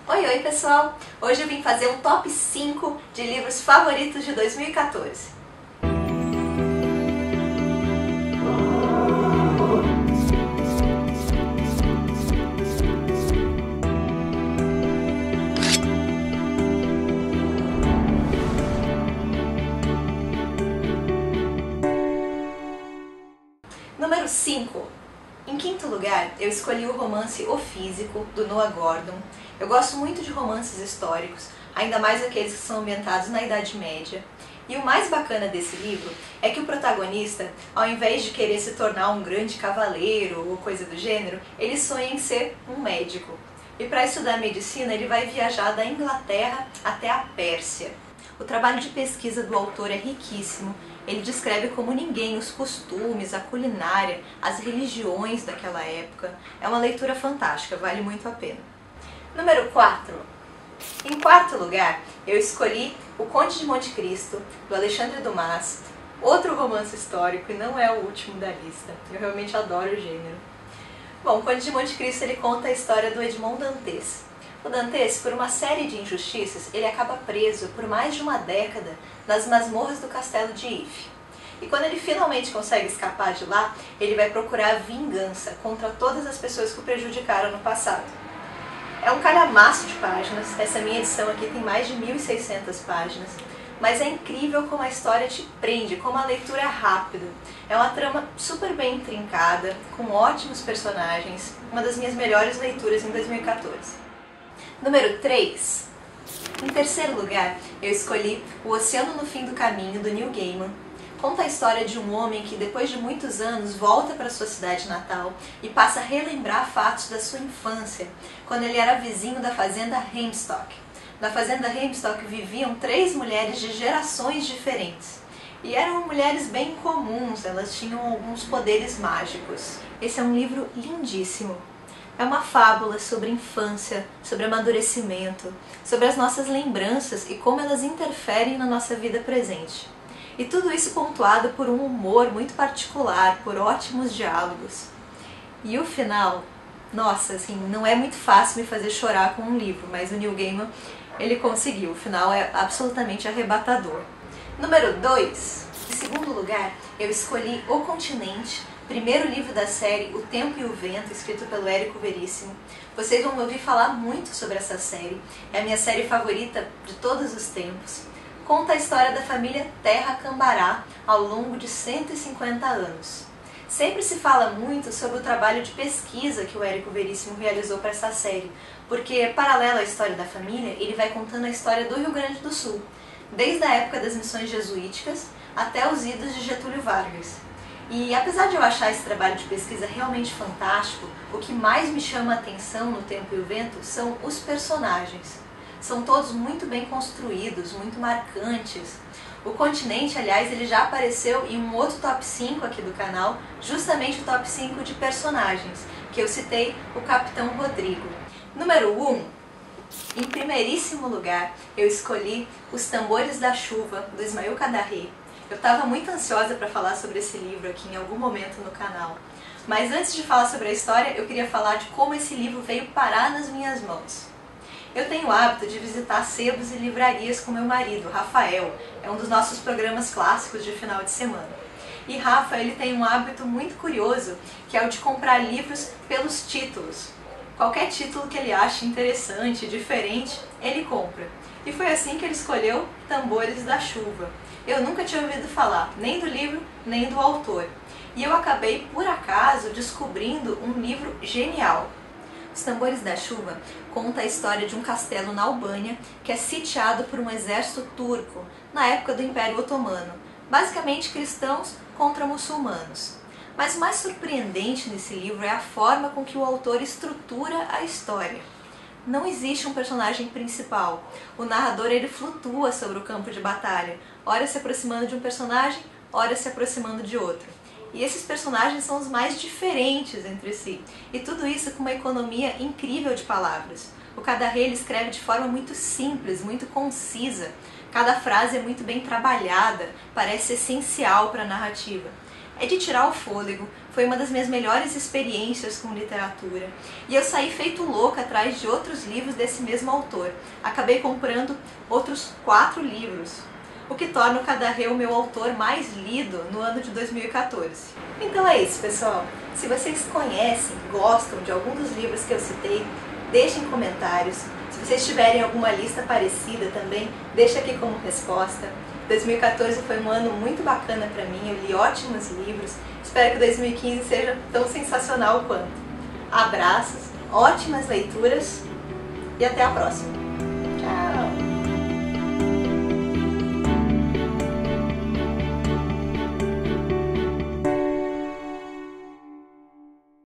Oi pessoal! Hoje eu vim fazer um top 5 de livros favoritos de 2014. Número 5. Em quinto lugar, eu escolhi o romance O Físico, do Noah Gordon. Eu gosto muito de romances históricos, ainda mais aqueles que são ambientados na Idade Média. E o mais bacana desse livro é que o protagonista, ao invés de querer se tornar um grande cavaleiro ou coisa do gênero, ele sonha em ser um médico. E para estudar medicina, ele vai viajar da Inglaterra até a Pérsia. O trabalho de pesquisa do autor é riquíssimo. Ele descreve como ninguém os costumes, a culinária, as religiões daquela época. É uma leitura fantástica, vale muito a pena. Número 4. Em quarto lugar, eu escolhi O Conde de Monte Cristo, do Alexandre Dumas, outro romance histórico e não é o último da lista. Eu realmente adoro o gênero. Bom, O Conde de Monte Cristo ele conta a história do Edmond Dantes. O Dantes, por uma série de injustiças, ele acaba preso por mais de uma década nas masmorras do castelo de If. E quando ele finalmente consegue escapar de lá, ele vai procurar vingança contra todas as pessoas que o prejudicaram no passado. É um calhamaço de páginas, essa minha edição aqui tem mais de 1.600 páginas, mas é incrível como a história te prende, como a leitura é rápida. É uma trama super bem intrincada, com ótimos personagens, uma das minhas melhores leituras em 2014. Número 3. Em terceiro lugar, eu escolhi O Oceano no Fim do Caminho, do Neil Gaiman. Conta a história de um homem que, depois de muitos anos, volta para sua cidade natal e passa a relembrar fatos da sua infância, quando ele era vizinho da fazenda Hempstock. Na fazenda Hempstock viviam 3 mulheres de gerações diferentes. E eram mulheres bem comuns, elas tinham alguns poderes mágicos. Esse é um livro lindíssimo. É uma fábula sobre infância, sobre amadurecimento, sobre as nossas lembranças e como elas interferem na nossa vida presente. E tudo isso pontuado por um humor muito particular, por ótimos diálogos. E o final, nossa, assim, não é muito fácil me fazer chorar com um livro, mas o Neil Gaiman, ele conseguiu. O final é absolutamente arrebatador. Número 2. Em segundo lugar, eu escolhi O Continente, primeiro livro da série O Tempo e o Vento, escrito pelo Érico Veríssimo. Vocês vão me ouvir falar muito sobre essa série, é a minha série favorita de todos os tempos. Conta a história da família Terra Cambará ao longo de 150 anos. Sempre se fala muito sobre o trabalho de pesquisa que o Érico Veríssimo realizou para essa série, porque, paralelo à história da família, ele vai contando a história do Rio Grande do Sul, desde a época das missões jesuíticas até os idos de Getúlio Vargas. E apesar de eu achar esse trabalho de pesquisa realmente fantástico, o que mais me chama a atenção no Tempo e o Vento são os personagens. São todos muito bem construídos, muito marcantes. O Continente, aliás, ele já apareceu em um outro top 5 aqui do canal, justamente o top 5 de personagens, que eu citei o Capitão Rodrigo. Número 1. Em primeiríssimo lugar, eu escolhi Os Tambores da Chuva, do Ismail Kadare. Eu estava muito ansiosa para falar sobre esse livro aqui em algum momento no canal. Mas antes de falar sobre a história, eu queria falar de como esse livro veio parar nas minhas mãos. Eu tenho o hábito de visitar sebos e livrarias com meu marido, Rafael. É um dos nossos programas clássicos de final de semana. E Rafa, ele tem um hábito muito curioso, que é o de comprar livros pelos títulos. Qualquer título que ele ache interessante, diferente, ele compra. E foi assim que ele escolheu Tambores da Chuva. Eu nunca tinha ouvido falar, nem do livro, nem do autor. E eu acabei, por acaso, descobrindo um livro genial. Os Tambores da Chuva conta a história de um castelo na Albânia que é sitiado por um exército turco, na época do Império Otomano. Basicamente cristãos contra muçulmanos. Mas o mais surpreendente nesse livro é a forma com que o autor estrutura a história. Não existe um personagem principal. O narrador ele flutua sobre o campo de batalha, ora se aproximando de um personagem, ora se aproximando de outro. E esses personagens são os mais diferentes entre si. E tudo isso com uma economia incrível de palavras. O Kadare ele escreve de forma muito simples, muito concisa. Cada frase é muito bem trabalhada, parece essencial para a narrativa. É de tirar o fôlego, foi uma das minhas melhores experiências com literatura. E eu saí feito louca atrás de outros livros desse mesmo autor. Acabei comprando outros 4 livros, o que torna o Kadaré o meu autor mais lido no ano de 2014. Então é isso, pessoal. Se vocês conhecem, gostam de algum dos livros que eu citei, deixem comentários. Se vocês tiverem alguma lista parecida também, deixa aqui como resposta. 2014 foi um ano muito bacana para mim, eu li ótimos livros. Espero que 2015 seja tão sensacional quanto. Abraços, ótimas leituras e até a próxima. Tchau!